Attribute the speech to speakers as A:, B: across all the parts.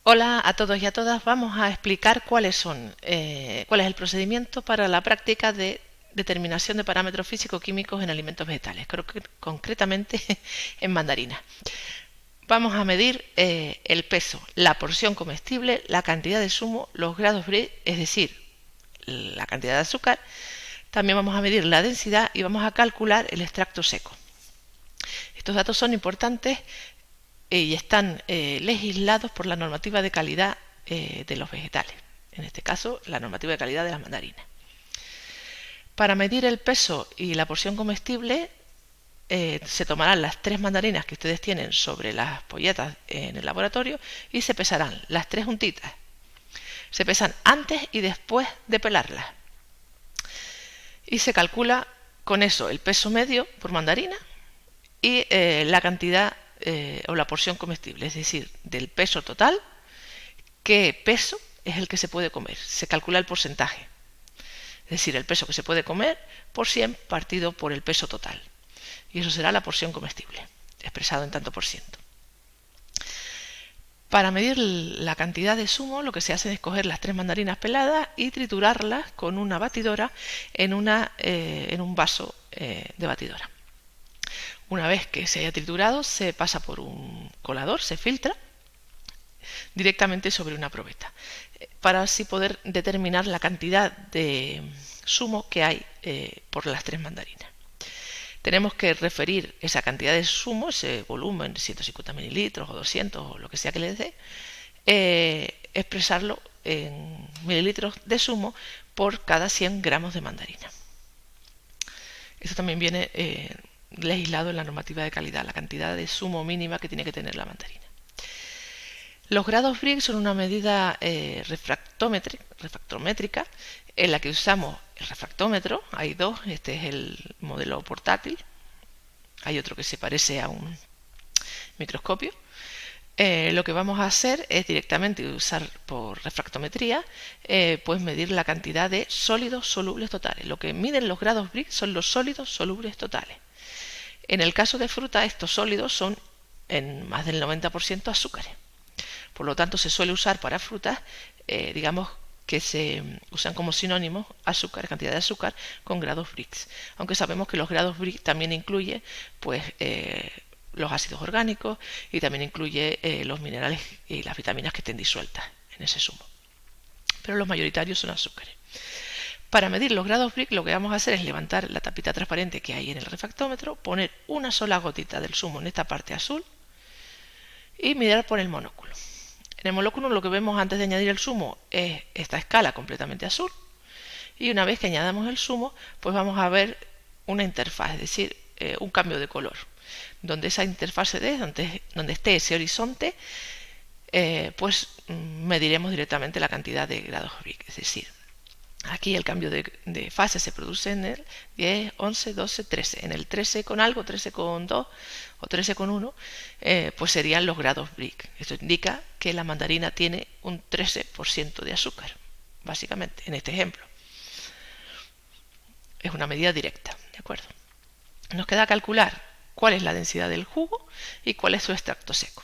A: Hola a todos y a todas. Vamos a explicar cuál es el procedimiento para la práctica de determinación de parámetros físico-químicos en alimentos vegetales, creo que concretamente en mandarina. Vamos a medir el peso, la porción comestible, la cantidad de zumo, los grados Brix, es decir, la cantidad de azúcar. También vamos a medir la densidad y vamos a calcular el extracto seco. Estos datos son importantes y están legislados por la normativa de calidad de los vegetales, en este caso la normativa de calidad de las mandarinas. Para medir el peso y la porción comestible se tomarán las 3 mandarinas que ustedes tienen sobre las polletas en el laboratorio y se pesarán las 3 juntitas. Se pesan antes y después de pelarlas y se calcula con eso el peso medio por mandarina y la cantidad o la porción comestible, es decir, del peso total, qué peso es el que se puede comer. Se calcula el porcentaje, es decir, el peso que se puede comer por 100 partido por el peso total. Y eso será la porción comestible, expresado en tanto por ciento. Para medir la cantidad de zumo, lo que se hace es coger las 3 mandarinas peladas y triturarlas con una batidora en un vaso de batidora. Una vez que se haya triturado, se pasa por un colador, se filtra directamente sobre una probeta, para así poder determinar la cantidad de zumo que hay por las 3 mandarinas. Tenemos que referir esa cantidad de zumo, ese volumen, 150 mililitros o 200 o lo que sea que les dé, expresarlo en mililitros de zumo por cada 100 gramos de mandarina. Esto también viene legislado en la normativa de calidad, la cantidad de zumo mínima que tiene que tener la mandarina. Los grados Brix son una medida refractométrica en la que usamos el refractómetro. Hay dos, este es el modelo portátil, hay otro que se parece a un microscopio. Lo que vamos a hacer es directamente usar por refractometría, pues medir la cantidad de sólidos solubles totales. Lo que miden los grados Brix son los sólidos solubles totales. En el caso de fruta, estos sólidos son en más del 90% azúcares. Por lo tanto, se suele usar para frutas, digamos que se usan como sinónimos azúcar, cantidad de azúcar con grados Brix. Aunque sabemos que los grados Brix también incluye pues los ácidos orgánicos y también incluye los minerales y las vitaminas que estén disueltas en ese zumo. Pero los mayoritarios son azúcares. Para medir los grados Brix, lo que vamos a hacer es levantar la tapita transparente que hay en el refractómetro, poner una sola gotita del zumo en esta parte azul y mirar por el monóculo. En el monóculo lo que vemos antes de añadir el zumo es esta escala completamente azul, y una vez que añadamos el zumo, pues vamos a ver una interfaz, es decir, un cambio de color. Donde esa interfaz se dé, donde esté ese horizonte, pues mediremos directamente la cantidad de grados Brix, es decir, aquí el cambio de fase se produce en el 10, 11, 12, 13. En el 13 con algo, 13 con 2 o 13 con 1, pues serían los grados Brix. Esto indica que la mandarina tiene un 13% de azúcar, básicamente, en este ejemplo. Es una medida directa, ¿de acuerdo? Nos queda calcular cuál es la densidad del jugo y cuál es su extracto seco.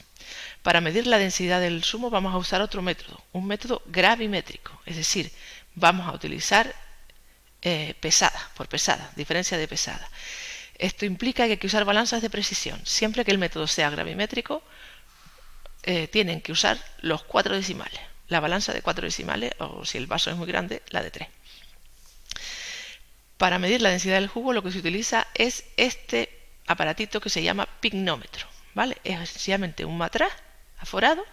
A: Para medir la densidad del zumo vamos a usar otro método, un método gravimétrico, es decir, vamos a utilizar pesada por pesada, diferencia de pesada. Esto implica que hay que usar balanzas de precisión. Siempre que el método sea gravimétrico, tienen que usar los 4 decimales, la balanza de 4 decimales, o si el vaso es muy grande, la de 3. Para medir la densidad del jugo lo que se utiliza es este aparatito que se llama pignómetro, ¿vale? Es sencillamente un matraz aforado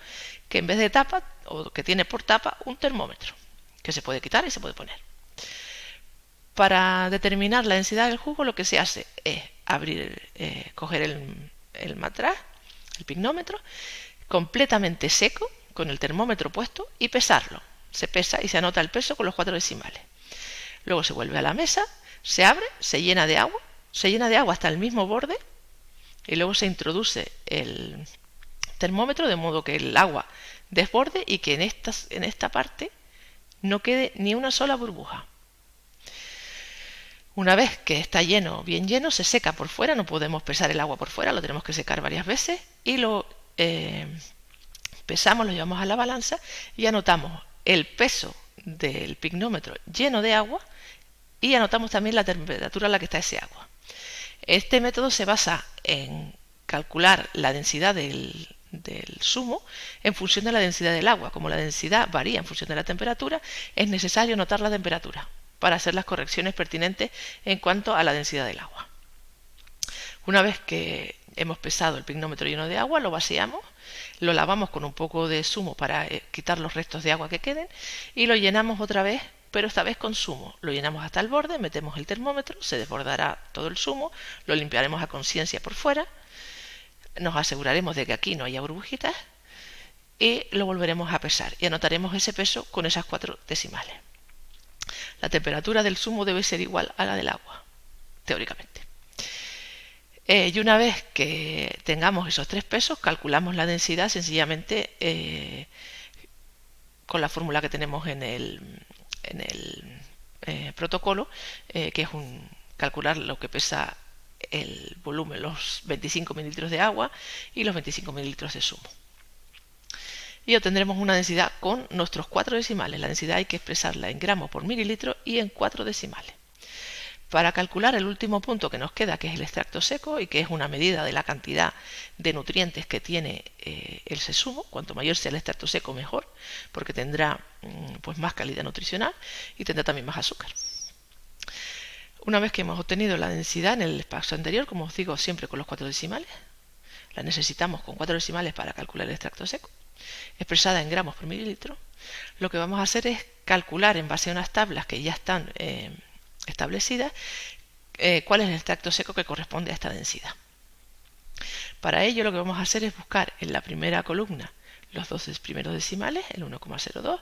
A: que en vez de tapa, o que tiene por tapa, un termómetro que se puede quitar y se puede poner. Para determinar la densidad del jugo lo que se hace es coger el matraz, el pignómetro, completamente seco, con el termómetro puesto, y pesarlo. Se pesa y se anota el peso con los 4 decimales. Luego se vuelve a la mesa, se abre, se llena de agua hasta el mismo borde, y luego se introduce el termómetro de modo que el agua desborde y que en esta parte no quede ni una sola burbuja. Una vez que está lleno, bien lleno, se seca por fuera, no podemos pesar el agua por fuera, lo tenemos que secar varias veces y lo pesamos, lo llevamos a la balanza y anotamos el peso del pignómetro lleno de agua y anotamos también la temperatura a la que está ese agua. Este método se basa en calcular la densidad del zumo en función de la densidad del agua. Como la densidad varía en función de la temperatura, es necesario anotar la temperatura para hacer las correcciones pertinentes en cuanto a la densidad del agua. Una vez que hemos pesado el pignómetro lleno de agua, lo vaciamos, lo lavamos con un poco de zumo para quitar los restos de agua que queden y lo llenamos otra vez, pero esta vez con zumo. Lo llenamos hasta el borde, metemos el termómetro, se desbordará todo el zumo, lo limpiaremos a conciencia por fuera, nos aseguraremos de que aquí no haya burbujitas y lo volveremos a pesar y anotaremos ese peso con esas 4 decimales. La temperatura del zumo debe ser igual a la del agua, teóricamente. Y una vez que tengamos esos 3 pesos, calculamos la densidad sencillamente con la fórmula que tenemos en el protocolo, que es calcular lo que pesa el volumen, los 25 mililitros de agua y los 25 mililitros de zumo. Y obtendremos una densidad con nuestros 4 decimales. La densidad hay que expresarla en gramos por mililitro y en 4 decimales. Para calcular el último punto que nos queda, que es el extracto seco y que es una medida de la cantidad de nutrientes que tiene el zumo, cuanto mayor sea el extracto seco mejor, porque tendrá pues más calidad nutricional y tendrá también más azúcar. Una vez que hemos obtenido la densidad en el paso anterior, como os digo, siempre con los 4 decimales, la necesitamos con 4 decimales para calcular el extracto seco, expresada en gramos por mililitro, lo que vamos a hacer es calcular en base a unas tablas que ya están establecidas cuál es el extracto seco que corresponde a esta densidad. Para ello lo que vamos a hacer es buscar en la primera columna los 2 primeros decimales, el 1,02,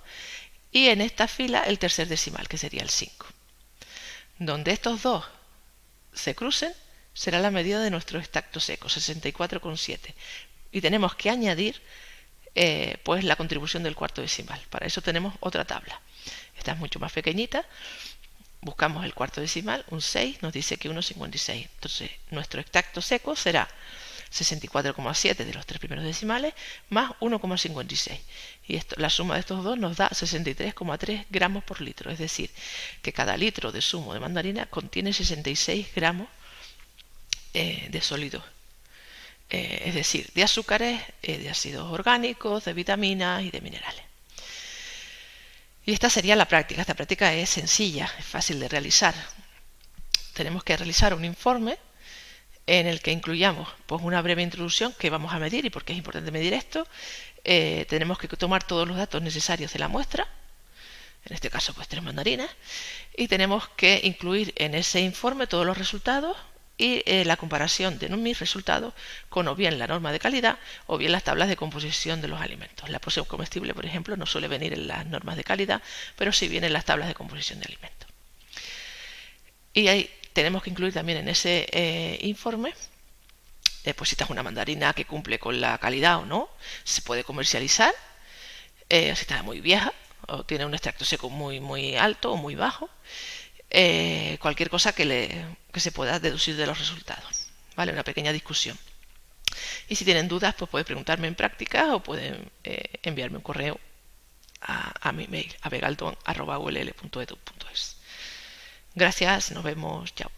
A: y en esta fila el tercer decimal, que sería el 5. Donde estos dos se crucen será la medida de nuestro extracto seco, 64,7, y tenemos que añadir pues la contribución del cuarto decimal. Para eso tenemos otra tabla. Esta es mucho más pequeñita. Buscamos el cuarto decimal, un 6, nos dice que 1,56. Entonces, nuestro extracto seco será 64,7 de los 3 primeros decimales más 1,56. Y la suma de estos dos nos da 63,3 gramos por litro. Es decir, que cada litro de zumo de mandarina contiene 66 gramos de sólidos. Es decir, de azúcares, de ácidos orgánicos, de vitaminas y de minerales. Y esta sería la práctica. Esta práctica es sencilla, es fácil de realizar. Tenemos que realizar un informe en el que incluyamos pues, una breve introducción que vamos a medir y por qué es importante medir esto. Tenemos que tomar todos los datos necesarios de la muestra, en este caso pues 3 mandarinas, y tenemos que incluir en ese informe todos los resultados y la comparación de mis resultados con o bien la norma de calidad o bien las tablas de composición de los alimentos. La porción comestible, por ejemplo, no suele venir en las normas de calidad, pero sí viene en las tablas de composición de alimentos. Y ahí tenemos que incluir también en ese informe pues si esta es una mandarina que cumple con la calidad o no, se puede comercializar, si está muy vieja o tiene un extracto seco muy alto o muy bajo, cualquier cosa que se pueda deducir de los resultados, ¿vale? Una pequeña discusión. Y si tienen dudas, pues pueden preguntarme en práctica o pueden enviarme un correo a mi mail, a vegalton@ull.edu.es. Gracias, nos vemos, chao.